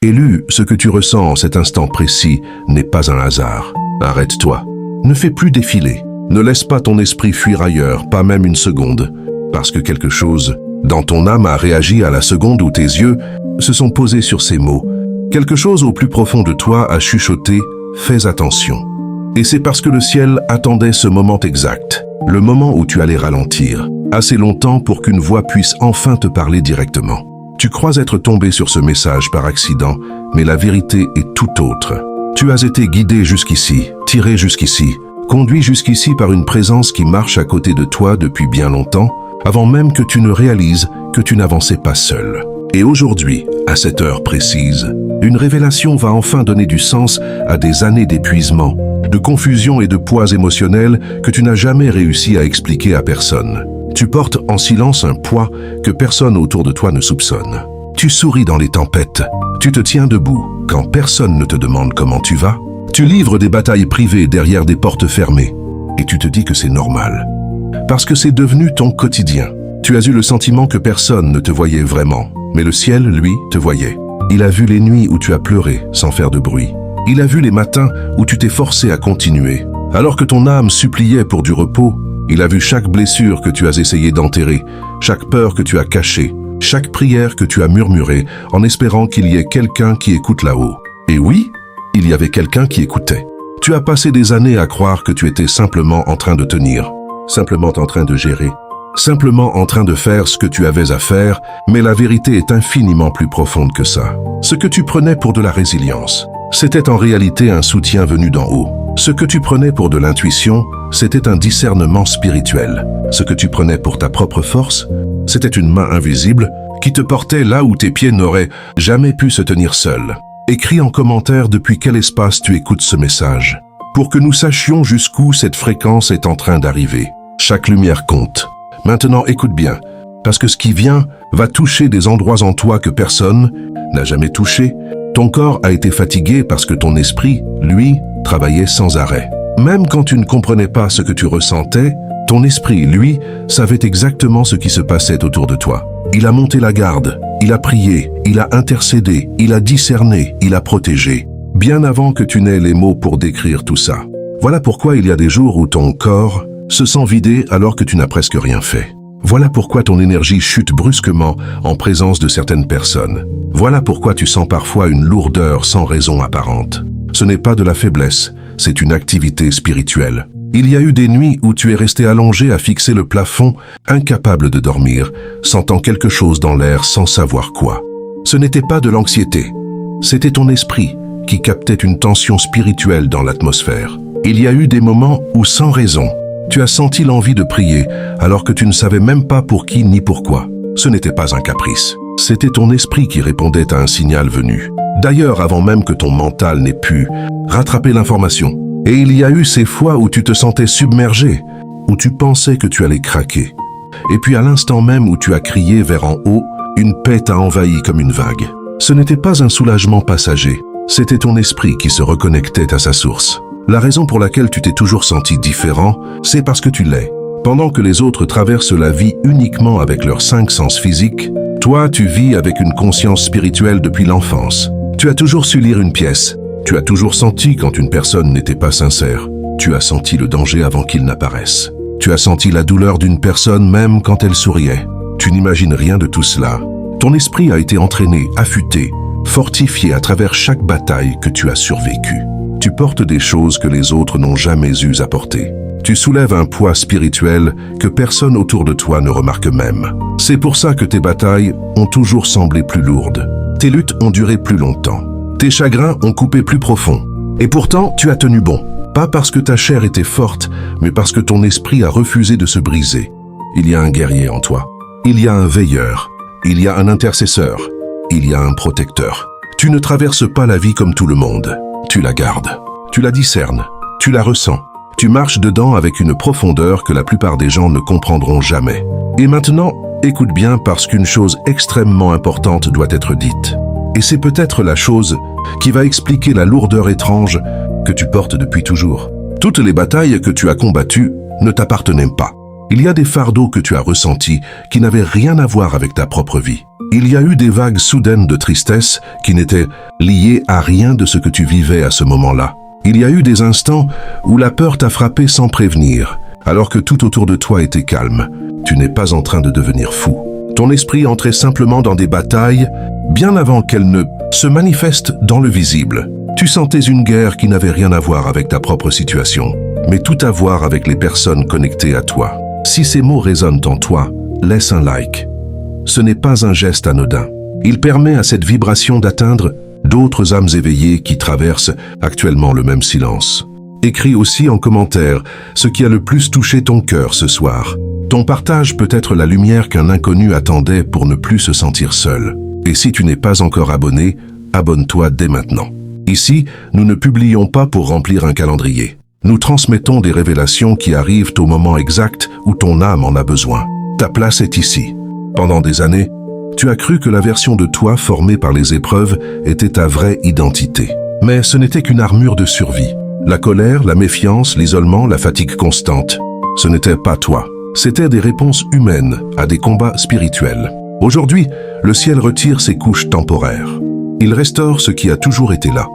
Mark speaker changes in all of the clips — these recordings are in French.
Speaker 1: Élu, ce que tu ressens en cet instant précis n'est pas un hasard. Arrête-toi. Ne fais plus défiler. Ne laisse pas ton esprit fuir ailleurs, pas même une seconde. Parce que quelque chose dans ton âme a réagi à la seconde où tes yeux se sont posés sur ces mots. Quelque chose au plus profond de toi a chuchoté « Fais attention ». Et c'est parce que le ciel attendait ce moment exact, le moment où tu allais ralentir, assez longtemps pour qu'une voix puisse enfin te parler directement. Tu crois être tombé sur ce message par accident, mais la vérité est tout autre. Tu as été guidé jusqu'ici, tiré jusqu'ici, conduit jusqu'ici par une présence qui marche à côté de toi depuis bien longtemps, avant même que tu ne réalises que tu n'avançais pas seul. Et aujourd'hui, à cette heure précise, une révélation va enfin donner du sens à des années d'épuisement, de confusion et de poids émotionnels que tu n'as jamais réussi à expliquer à personne. Tu portes en silence un poids que personne autour de toi ne soupçonne. Tu souris dans les tempêtes. Tu te tiens debout quand personne ne te demande comment tu vas. Tu livres des batailles privées derrière des portes fermées. Et tu te dis que c'est normal. Parce que c'est devenu ton quotidien. Tu as eu le sentiment que personne ne te voyait vraiment. Mais le ciel, lui, te voyait. Il a vu les nuits où tu as pleuré sans faire de bruit. Il a vu les matins où tu t'es forcé à continuer. Alors que ton âme suppliait pour du repos, il a vu chaque blessure que tu as essayé d'enterrer, chaque peur que tu as cachée, chaque prière que tu as murmurée en espérant qu'il y ait quelqu'un qui écoute là-haut. Et oui, il y avait quelqu'un qui écoutait. Tu as passé des années à croire que tu étais simplement en train de tenir, simplement en train de gérer, simplement en train de faire ce que tu avais à faire, mais la vérité est infiniment plus profonde que ça. Ce que tu prenais pour de la résilience, c'était en réalité un soutien venu d'en haut. Ce que tu prenais pour de l'intuition, c'était un discernement spirituel. Ce que tu prenais pour ta propre force, c'était une main invisible qui te portait là où tes pieds n'auraient jamais pu se tenir seuls. Écris en commentaire depuis quel espace tu écoutes ce message, pour que nous sachions jusqu'où cette fréquence est en train d'arriver. Chaque lumière compte. Maintenant, écoute bien, parce que ce qui vient va toucher des endroits en toi que personne n'a jamais touché. Ton corps a été fatigué parce que ton esprit, lui, travaillait sans arrêt. Même quand tu ne comprenais pas ce que tu ressentais, ton esprit, lui, savait exactement ce qui se passait autour de toi. Il a monté la garde, il a prié, il a intercédé, il a discerné, il a protégé, bien avant que tu n'aies les mots pour décrire tout ça. Voilà pourquoi il y a des jours où ton corps se sent vidé alors que tu n'as presque rien fait. Voilà pourquoi ton énergie chute brusquement en présence de certaines personnes. Voilà pourquoi tu sens parfois une lourdeur sans raison apparente. Ce n'est pas de la faiblesse, c'est une activité spirituelle. Il y a eu des nuits où tu es resté allongé à fixer le plafond, incapable de dormir, sentant quelque chose dans l'air sans savoir quoi. Ce n'était pas de l'anxiété, c'était ton esprit qui captait une tension spirituelle dans l'atmosphère. Il y a eu des moments où, sans raison, tu as senti l'envie de prier alors que tu ne savais même pas pour qui ni pourquoi. Ce n'était pas un caprice. C'était ton esprit qui répondait à un signal venu. D'ailleurs, avant même que ton mental n'ait pu rattraper l'information. Et il y a eu ces fois où tu te sentais submergé, où tu pensais que tu allais craquer. Et puis à l'instant même où tu as crié vers en haut, une paix t'a envahi comme une vague. Ce n'était pas un soulagement passager, c'était ton esprit qui se reconnectait à sa source. La raison pour laquelle tu t'es toujours senti différent, c'est parce que tu l'es. Pendant que les autres traversent la vie uniquement avec leurs 5 sens physiques, toi, tu vis avec une conscience spirituelle depuis l'enfance. Tu as toujours su lire une pièce. Tu as toujours senti quand une personne n'était pas sincère. Tu as senti le danger avant qu'il n'apparaisse. Tu as senti la douleur d'une personne même quand elle souriait. Tu n'imagines rien de tout cela. Ton esprit a été entraîné, affûté, fortifié à travers chaque bataille que tu as survécue. Tu portes des choses que les autres n'ont jamais eu à porter. Tu soulèves un poids spirituel que personne autour de toi ne remarque même. C'est pour ça que tes batailles ont toujours semblé plus lourdes. Tes luttes ont duré plus longtemps. Tes chagrins ont coupé plus profond. Et pourtant, tu as tenu bon. Pas parce que ta chair était forte, mais parce que ton esprit a refusé de se briser. Il y a un guerrier en toi. Il y a un veilleur. Il y a un intercesseur. Il y a un protecteur. Tu ne traverses pas la vie comme tout le monde. Tu la gardes. Tu la discernes. Tu la ressens. Tu marches dedans avec une profondeur que la plupart des gens ne comprendront jamais. Et maintenant, écoute bien parce qu'une chose extrêmement importante doit être dite. Et c'est peut-être la chose qui va expliquer la lourdeur étrange que tu portes depuis toujours. Toutes les batailles que tu as combattues ne t'appartenaient pas. Il y a des fardeaux que tu as ressentis qui n'avaient rien à voir avec ta propre vie. Il y a eu des vagues soudaines de tristesse qui n'étaient liées à rien de ce que tu vivais à ce moment-là. Il y a eu des instants où la peur t'a frappé sans prévenir, alors que tout autour de toi était calme. Tu n'es pas en train de devenir fou. Ton esprit entrait simplement dans des batailles bien avant qu'elles ne se manifestent dans le visible. Tu sentais une guerre qui n'avait rien à voir avec ta propre situation, mais tout à voir avec les personnes connectées à toi. Si ces mots résonnent en toi, laisse un like. Ce n'est pas un geste anodin. Il permet à cette vibration d'atteindre d'autres âmes éveillées qui traversent actuellement le même silence. Écris aussi en commentaire ce qui a le plus touché ton cœur ce soir. Ton partage peut être la lumière qu'un inconnu attendait pour ne plus se sentir seul. Et si tu n'es pas encore abonné, abonne-toi dès maintenant. Ici, nous ne publions pas pour remplir un calendrier. Nous transmettons des révélations qui arrivent au moment exact où ton âme en a besoin. Ta place est ici. Pendant des années, tu as cru que la version de toi formée par les épreuves était ta vraie identité. Mais ce n'était qu'une armure de survie. La colère, la méfiance, l'isolement, la fatigue constante. Ce n'était pas toi. C'étaient des réponses humaines à des combats spirituels. Aujourd'hui, le ciel retire ses couches temporaires. Il restaure ce qui a toujours été là.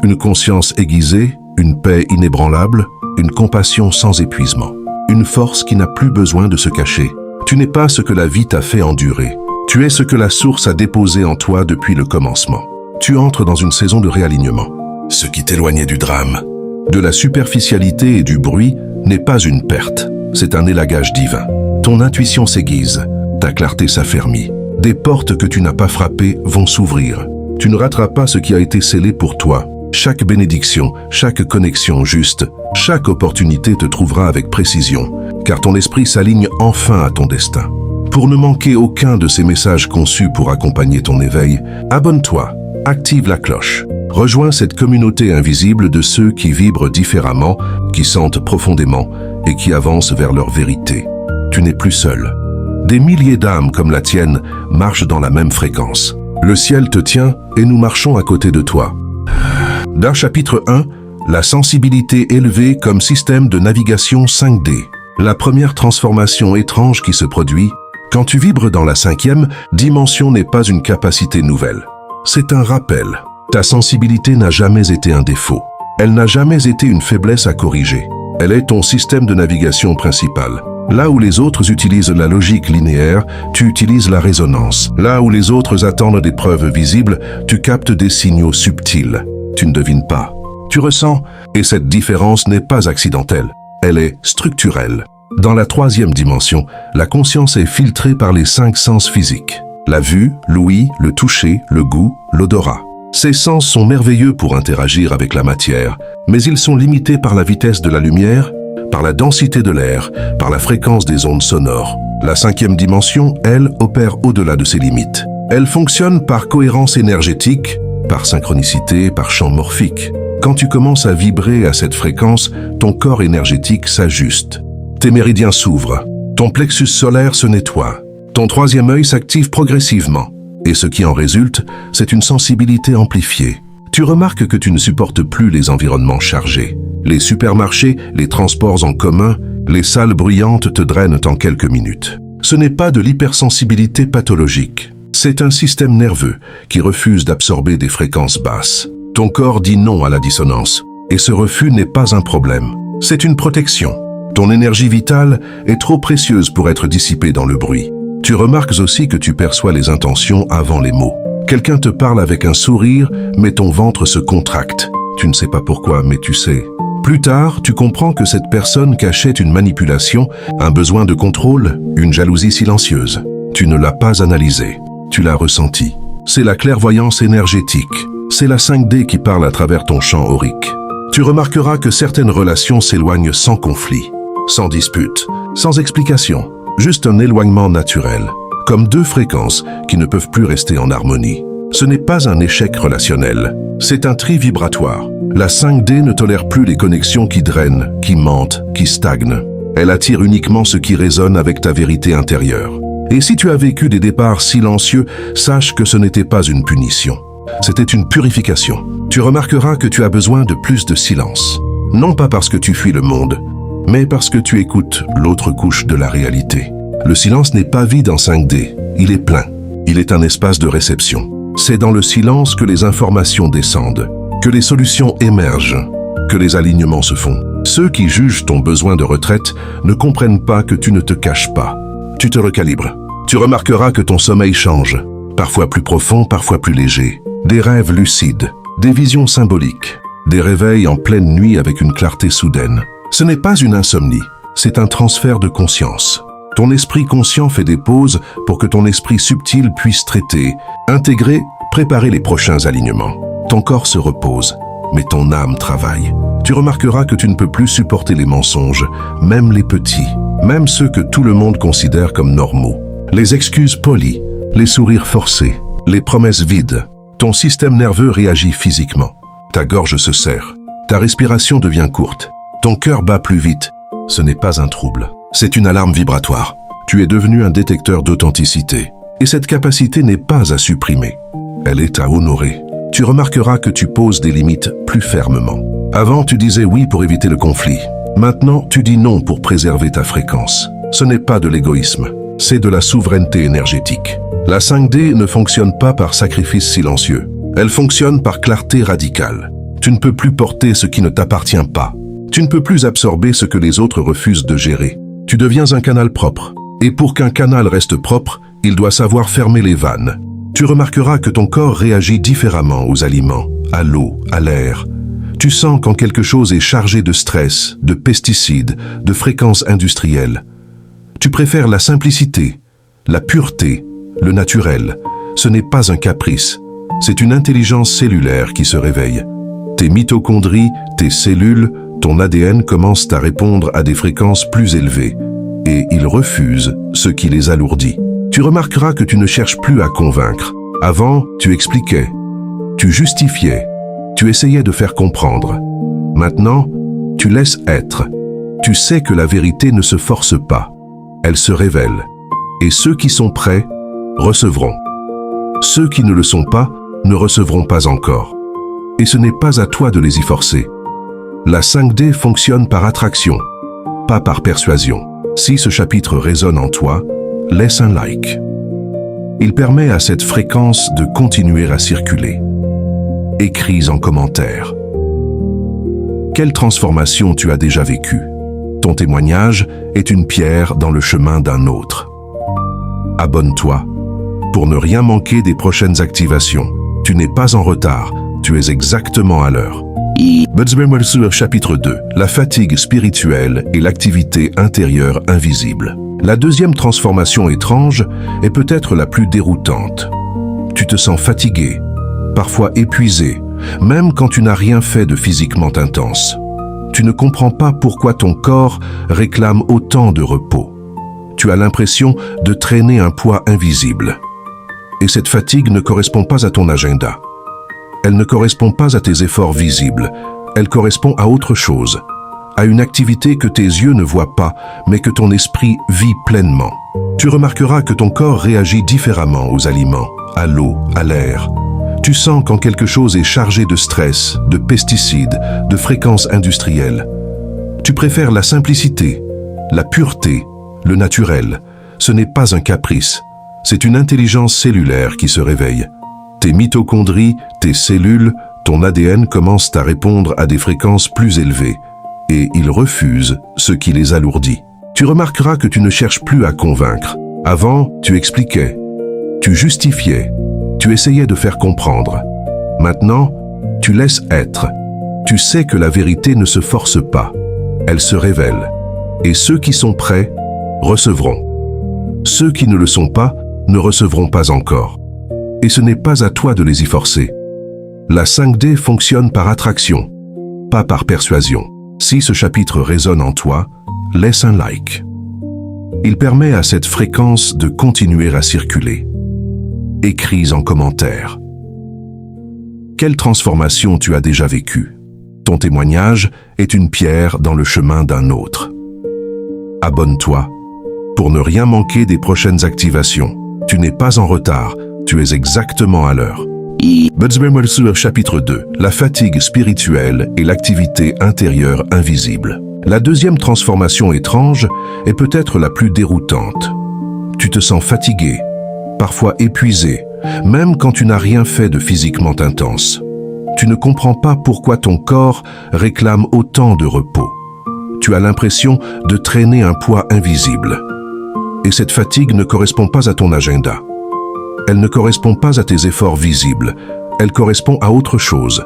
Speaker 1: Une conscience aiguisée, une paix inébranlable, une compassion sans épuisement. Une force qui n'a plus besoin de se cacher. Tu n'es pas ce que la vie t'a fait endurer. Tu es ce que la source a déposé en toi depuis le commencement. Tu entres dans une saison de réalignement. Ce qui t'éloignait du drame, de la superficialité et du bruit n'est pas une perte. C'est un élagage divin. Ton intuition s'aiguise, ta clarté s'affermit. Des portes que tu n'as pas frappées vont s'ouvrir. Tu ne rateras pas ce qui a été scellé pour toi. Chaque bénédiction, chaque connexion juste, chaque opportunité te trouvera avec précision, car ton esprit s'aligne enfin à ton destin. Pour ne manquer aucun de ces messages conçus pour accompagner ton éveil, abonne-toi, active la cloche. Rejoins cette communauté invisible de ceux qui vibrent différemment, qui sentent profondément et qui avancent vers leur vérité. Tu n'es plus seul. Des milliers d'âmes comme la tienne marchent dans la même fréquence. Le ciel te tient et nous marchons à côté de toi. D'un chapitre 1, la sensibilité élevée comme système de navigation 5D. La première transformation étrange qui se produit, quand tu vibres dans la 5e dimension n'est pas une capacité nouvelle. C'est un rappel. Ta sensibilité n'a jamais été un défaut. Elle n'a jamais été une faiblesse à corriger. Elle est ton système de navigation principal. Là où les autres utilisent la logique linéaire, tu utilises la résonance. Là où les autres attendent des preuves visibles, tu captes des signaux subtils. Tu ne devines pas. Tu ressens, et cette différence n'est pas accidentelle. Elle est structurelle. Dans la 3e dimension, la conscience est filtrée par les 5 sens physiques. La vue, l'ouïe, le toucher, le goût, l'odorat. Ces sens sont merveilleux pour interagir avec la matière, mais ils sont limités par la vitesse de la lumière, par la densité de l'air, par la fréquence des ondes sonores. La 5e dimension, elle, opère au-delà de ces limites. Elle fonctionne par cohérence énergétique, par synchronicité, par champ morphique. Quand tu commences à vibrer à cette fréquence, ton corps énergétique s'ajuste. Tes méridiens s'ouvrent, ton plexus solaire se nettoie, ton 3e œil s'active progressivement. Et ce qui en résulte, c'est une sensibilité amplifiée. Tu remarques que tu ne supportes plus les environnements chargés. Les supermarchés, les transports en commun, les salles bruyantes te drainent en quelques minutes. Ce n'est pas de l'hypersensibilité pathologique. C'est un système nerveux qui refuse d'absorber des fréquences basses. Ton corps dit non à la dissonance. Et ce refus n'est pas un problème. C'est une protection. Ton énergie vitale est trop précieuse pour être dissipée dans le bruit. Tu remarques aussi que tu perçois les intentions avant les mots. Quelqu'un te parle avec un sourire, mais ton ventre se contracte. Tu ne sais pas pourquoi, mais tu sais. Plus tard, tu comprends que cette personne cachait une manipulation, un besoin de contrôle, une jalousie silencieuse. Tu ne l'as pas analysé, tu l'as ressenti. C'est la clairvoyance énergétique. C'est la 5D qui parle à travers ton champ aurique. Tu remarqueras que certaines relations s'éloignent sans conflit, sans dispute, sans explication. Juste un éloignement naturel, comme 2 fréquences qui ne peuvent plus rester en harmonie. Ce n'est pas un échec relationnel, c'est un tri vibratoire. La 5D ne tolère plus les connexions qui drainent, qui mentent, qui stagnent. Elle attire uniquement ce qui résonne avec ta vérité intérieure. Et si tu as vécu des départs silencieux, sache que ce n'était pas une punition. C'était une purification. Tu remarqueras que tu as besoin de plus de silence. Non pas parce que tu fuis le monde, mais parce que tu écoutes l'autre couche de la réalité. Le silence n'est pas vide en 5D, il est plein. Il est un espace de réception. C'est dans le silence que les informations descendent, que les solutions émergent, que les alignements se font. Ceux qui jugent ton besoin de retraite ne comprennent pas que tu ne te caches pas. Tu te recalibres. Tu remarqueras que ton sommeil change, parfois plus profond, parfois plus léger. Des rêves lucides, des visions symboliques, des réveils en pleine nuit avec une clarté soudaine. Ce n'est pas une insomnie, c'est un transfert de conscience. Ton esprit conscient fait des pauses pour que ton esprit subtil puisse traiter, intégrer, préparer les prochains alignements. Ton corps se repose, mais ton âme travaille. Tu remarqueras que tu ne peux plus supporter les mensonges, même les petits, même ceux que tout le monde considère comme normaux. Les excuses polies, les sourires forcés, les promesses vides. Ton système nerveux réagit physiquement. Ta gorge se serre, ta respiration devient courte, ton cœur bat plus vite. Ce n'est pas un trouble, c'est une alarme vibratoire. Tu es devenu un détecteur d'authenticité. Et cette capacité n'est pas à supprimer, elle est à honorer. Tu remarqueras que tu poses des limites plus fermement. Avant, tu disais oui pour éviter le conflit. Maintenant, tu dis non pour préserver ta fréquence. Ce n'est pas de l'égoïsme, c'est de la souveraineté énergétique. La 5D ne fonctionne pas par sacrifice silencieux. Elle fonctionne par clarté radicale. Tu ne peux plus porter ce qui ne t'appartient pas. Tu ne peux plus absorber ce que les autres refusent de gérer. Tu deviens un canal propre. Et pour qu'un canal reste propre, il doit savoir fermer les vannes. Tu remarqueras que ton corps réagit différemment aux aliments, à l'eau, à l'air. Tu sens quand quelque chose est chargé de stress, de pesticides, de fréquences industrielles. Tu préfères la simplicité, la pureté, le naturel. Ce n'est pas un caprice, c'est une intelligence cellulaire qui se réveille. Tes mitochondries, tes cellules, ton ADN commencent à répondre à des fréquences plus élevées et ils refusent ce qui les alourdit. Tu remarqueras que tu ne cherches plus à convaincre. Avant, tu expliquais, tu justifiais, tu essayais de faire comprendre. Maintenant, tu laisses être. Tu sais que la vérité ne se force pas, elle se révèle. Et ceux qui sont prêts recevront. Ceux qui ne le sont pas ne recevront pas encore. Et ce n'est pas à toi de les y forcer. La 5D fonctionne par attraction, pas par persuasion. Si ce chapitre résonne en toi, laisse un like. Il permet à cette fréquence de continuer à circuler. Écris en commentaire. Quelle transformation tu as déjà vécue? Ton témoignage est une pierre dans le chemin d'un autre. Abonne-toi pour ne rien manquer des prochaines activations. Tu n'es pas en retard, tu es exactement à l'heure. Chapitre 2. La fatigue spirituelle et l'activité intérieure invisible. La deuxième transformation étrange est peut-être la plus déroutante. Tu te sens fatigué, parfois épuisé, même quand tu n'as rien fait de physiquement intense. Tu ne comprends pas pourquoi ton corps réclame autant de repos. Tu as l'impression de traîner un poids invisible. Et cette fatigue ne correspond pas à ton agenda. Elle ne correspond pas à tes efforts visibles. Elle correspond à autre chose, à une activité que tes yeux ne voient pas, mais que ton esprit vit pleinement. Tu remarqueras que ton corps réagit différemment aux aliments, à l'eau, à l'air. Tu sens quand quelque chose est chargé de stress, de pesticides, de fréquences industrielles. Tu préfères la simplicité, la pureté, le naturel. Ce n'est pas un caprice, c'est une intelligence cellulaire qui se réveille. Tes mitochondries, tes cellules, ton ADN commencent à répondre à des fréquences plus élevées et ils refusent ce qui les alourdit. Tu remarqueras que tu ne cherches plus à convaincre. Avant, tu expliquais, tu justifiais, tu essayais de faire comprendre. Maintenant, tu laisses être. Tu sais que la vérité ne se force pas, elle se révèle. Et ceux qui sont prêts recevront. Ceux qui ne le sont pas ne recevront pas encore. Et ce n'est pas à toi de les y forcer. La 5D fonctionne par attraction, pas par persuasion. Si ce chapitre résonne en toi, laisse un like. Il permet à cette fréquence de continuer à circuler. Écris en commentaire. Quelle transformation tu as déjà vécue? Ton témoignage est une pierre dans le chemin d'un autre. Abonne-toi pour ne rien manquer des prochaines activations. Tu n'es pas en retard, tu es exactement à l'heure. Chapitre 2. La fatigue spirituelle et l'activité intérieure invisible. La deuxième transformation étrange est peut-être la plus déroutante. Tu te sens fatigué, parfois épuisé, même quand tu n'as rien fait de physiquement intense. Tu ne comprends pas pourquoi ton corps réclame autant de repos. Tu as l'impression de traîner un poids invisible. Et cette fatigue ne correspond pas à ton agenda. Elle ne correspond pas à tes efforts visibles. Elle correspond à autre chose,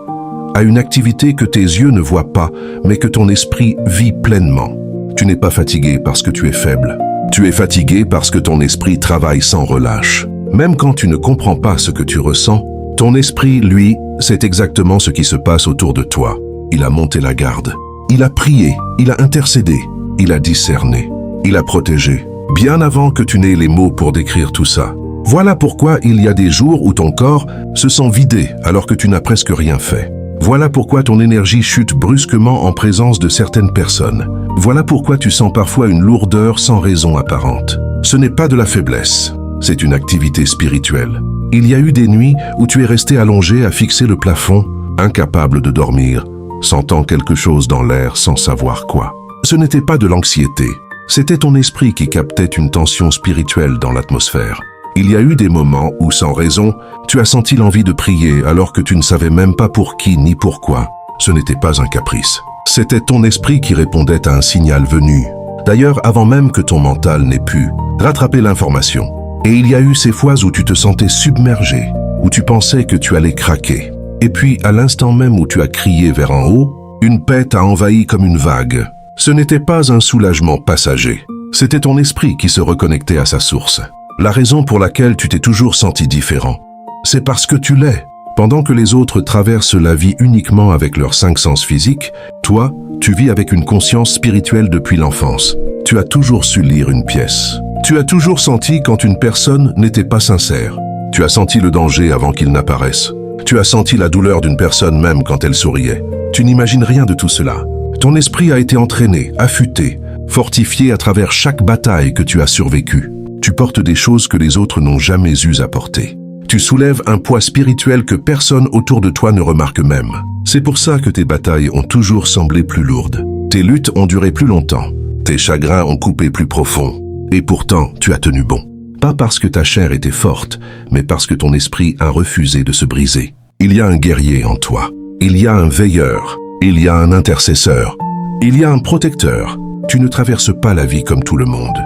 Speaker 1: à une activité que tes yeux ne voient pas, mais que ton esprit vit pleinement. Tu n'es pas fatigué parce que tu es faible. Tu es fatigué parce que ton esprit travaille sans relâche. Même quand tu ne comprends pas ce que tu ressens, ton esprit, lui, sait exactement ce qui se passe autour de toi. Il a monté la garde. Il a prié, il a intercédé, il a discerné, il a protégé, bien avant que tu n'aies les mots pour décrire tout ça. Voilà pourquoi il y a des jours où ton corps se sent vidé alors que tu n'as presque rien fait. Voilà pourquoi ton énergie chute brusquement en présence de certaines personnes. Voilà pourquoi tu sens parfois une lourdeur sans raison apparente. Ce n'est pas de la faiblesse, c'est une activité spirituelle. Il y a eu des nuits où tu es resté allongé à fixer le plafond, incapable de dormir, sentant quelque chose dans l'air sans savoir quoi. Ce n'était pas de l'anxiété, c'était ton esprit qui captait une tension spirituelle dans l'atmosphère. Il y a eu des moments où, sans raison, tu as senti l'envie de prier alors que tu ne savais même pas pour qui ni pourquoi. Ce n'était pas un caprice. C'était ton esprit qui répondait à un signal venu. D'ailleurs, avant même que ton mental n'ait pu rattraper l'information. Et il y a eu ces fois où tu te sentais submergé, où tu pensais que tu allais craquer. Et puis, à l'instant même où tu as crié vers en haut, une paix t'a envahi comme une vague. Ce n'était pas un soulagement passager. C'était ton esprit qui se reconnectait à sa source. La raison pour laquelle tu t'es toujours senti différent, c'est parce que tu l'es. Pendant que les autres traversent la vie uniquement avec leurs 5 sens physiques, toi, tu vis avec une conscience spirituelle depuis l'enfance. Tu as toujours su lire une pièce. Tu as toujours senti quand une personne n'était pas sincère. Tu as senti le danger avant qu'il n'apparaisse. Tu as senti la douleur d'une personne même quand elle souriait. Tu n'imagines rien de tout cela. Ton esprit a été entraîné, affûté, fortifié à travers chaque bataille que tu as survécue. Tu portes des choses que les autres n'ont jamais eu à porter. Tu soulèves un poids spirituel que personne autour de toi ne remarque même. C'est pour ça que tes batailles ont toujours semblé plus lourdes. Tes luttes ont duré plus longtemps. Tes chagrins ont coupé plus profond. Et pourtant, tu as tenu bon. Pas parce que ta chair était forte, mais parce que ton esprit a refusé de se briser. Il y a un guerrier en toi. Il y a un veilleur. Il y a un intercesseur. Il y a un protecteur. Tu ne traverses pas la vie comme tout le monde.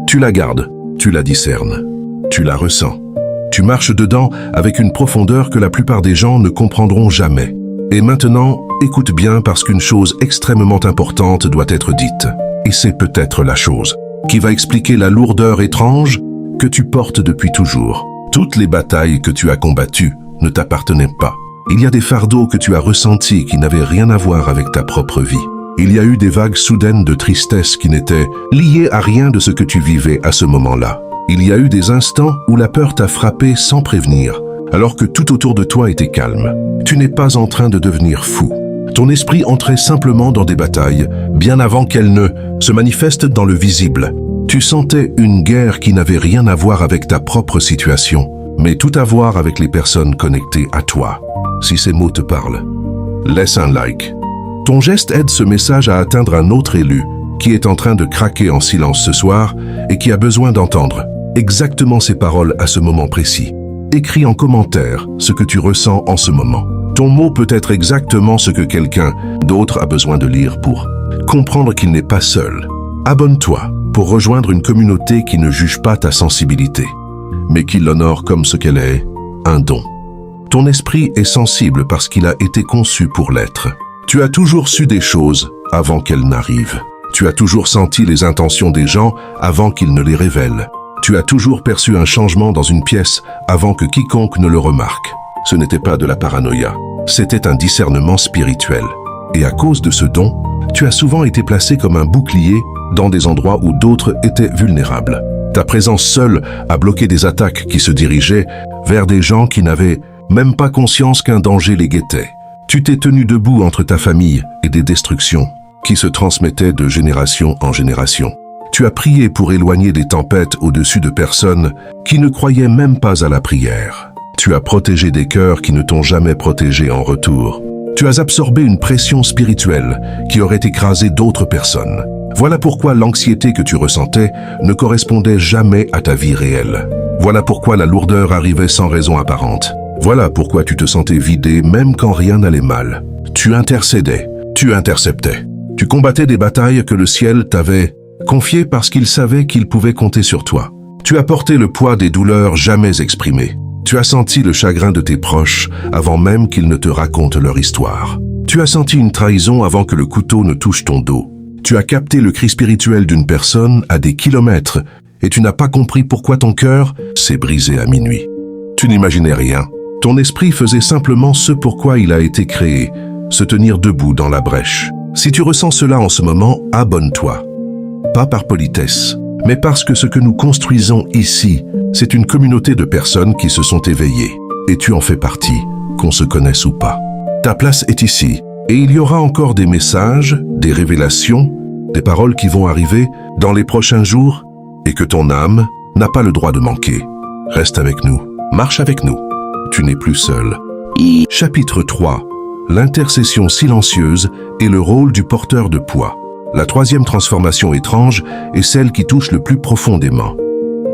Speaker 1: Tu la gardes. Tu la discernes, tu la ressens. Tu marches dedans avec une profondeur que la plupart des gens ne comprendront jamais. Et maintenant, écoute bien parce qu'une chose extrêmement importante doit être dite. Et c'est peut-être la chose qui va expliquer la lourdeur étrange que tu portes depuis toujours. Toutes les batailles que tu as combattues ne t'appartenaient pas. Il y a des fardeaux que tu as ressentis qui n'avaient rien à voir avec ta propre vie. Il y a eu des vagues soudaines de tristesse qui n'étaient liées à rien de ce que tu vivais à ce moment-là. Il y a eu des instants où la peur t'a frappé sans prévenir, alors que tout autour de toi était calme. Tu n'es pas en train de devenir fou. Ton esprit entrait simplement dans des batailles, bien avant qu'elles ne se manifestent dans le visible. Tu sentais une guerre qui n'avait rien à voir avec ta propre situation, mais tout à voir avec les personnes connectées à toi. Si ces mots te parlent, laisse un like. Ton geste aide ce message à atteindre un autre élu qui est en train de craquer en silence ce soir et qui a besoin d'entendre exactement ces paroles à ce moment précis. Écris en commentaire ce que tu ressens en ce moment. Ton mot peut être exactement ce que quelqu'un d'autre a besoin de lire pour comprendre qu'il n'est pas seul. Abonne-toi pour rejoindre une communauté qui ne juge pas ta sensibilité, mais qui l'honore comme ce qu'elle est, un don. Ton esprit est sensible parce qu'il a été conçu pour l'être. Tu as toujours su des choses avant qu'elles n'arrivent. Tu as toujours senti les intentions des gens avant qu'ils ne les révèlent. Tu as toujours perçu un changement dans une pièce avant que quiconque ne le remarque. Ce n'était pas de la paranoïa, c'était un discernement spirituel. Et à cause de ce don, tu as souvent été placé comme un bouclier dans des endroits où d'autres étaient vulnérables. Ta présence seule a bloqué des attaques qui se dirigeaient vers des gens qui n'avaient même pas conscience qu'un danger les guettait. Tu t'es tenu debout entre ta famille et des destructions qui se transmettaient de génération en génération. Tu as prié pour éloigner des tempêtes au-dessus de personnes qui ne croyaient même pas à la prière. Tu as protégé des cœurs qui ne t'ont jamais protégé en retour. Tu as absorbé une pression spirituelle qui aurait écrasé d'autres personnes. Voilà pourquoi l'anxiété que tu ressentais ne correspondait jamais à ta vie réelle. Voilà pourquoi la lourdeur arrivait sans raison apparente. Voilà pourquoi tu te sentais vidé même quand rien n'allait mal. Tu intercédais, tu interceptais. Tu combattais des batailles que le ciel t'avait confiées parce qu'il savait qu'il pouvait compter sur toi. Tu as porté le poids des douleurs jamais exprimées. Tu as senti le chagrin de tes proches avant même qu'ils ne te racontent leur histoire. Tu as senti une trahison avant que le couteau ne touche ton dos. Tu as capté le cri spirituel d'une personne à des kilomètres et tu n'as pas compris pourquoi ton cœur s'est brisé à minuit. Tu n'imaginais rien. Ton esprit faisait simplement ce pourquoi il a été créé, se tenir debout dans la brèche. Si tu ressens cela en ce moment, abonne-toi. Pas par politesse, mais parce que ce que nous construisons ici, c'est une communauté de personnes qui se sont éveillées. Et tu en fais partie, qu'on se connaisse ou pas. Ta place est ici, et il y aura encore des messages, des révélations, des paroles qui vont arriver dans les prochains jours, et que ton âme n'a pas le droit de manquer. Reste avec nous, marche avec nous. Tu n'es plus seul. Chapitre 3. L'intercession silencieuse et le rôle du porteur de poids. La troisième transformation étrange est celle qui touche le plus profondément.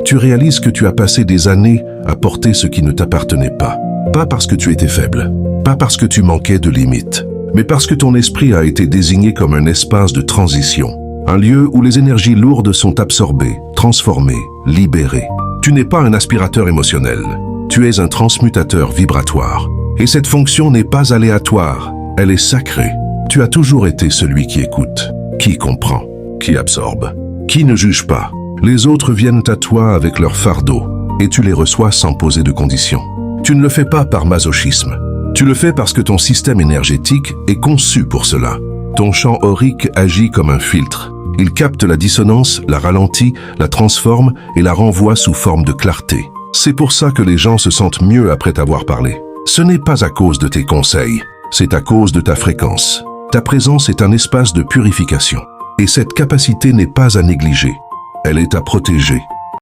Speaker 1: Tu réalises que tu as passé des années à porter ce qui ne t'appartenait pas. Pas parce que tu étais faible, pas parce que tu manquais de limites, mais parce que ton esprit a été désigné comme un espace de transition. Un lieu où les énergies lourdes sont absorbées, transformées, libérées. Tu n'es pas un aspirateur émotionnel. Tu es un transmutateur vibratoire. Et cette fonction n'est pas aléatoire, elle est sacrée. Tu as toujours été celui qui écoute, qui comprend, qui absorbe, qui ne juge pas. Les autres viennent à toi avec leur fardeau, et tu les reçois sans poser de conditions. Tu ne le fais pas par masochisme. Tu le fais parce que ton système énergétique est conçu pour cela. Ton champ aurique agit comme un filtre. Il capte la dissonance, la ralentit, la transforme et la renvoie sous forme de clarté. C'est pour ça que les gens se sentent mieux après t'avoir parlé. Ce n'est pas à cause de tes conseils, c'est à cause de ta fréquence. Ta présence est un espace de purification. Et cette capacité n'est pas à négliger. Elle est à protéger.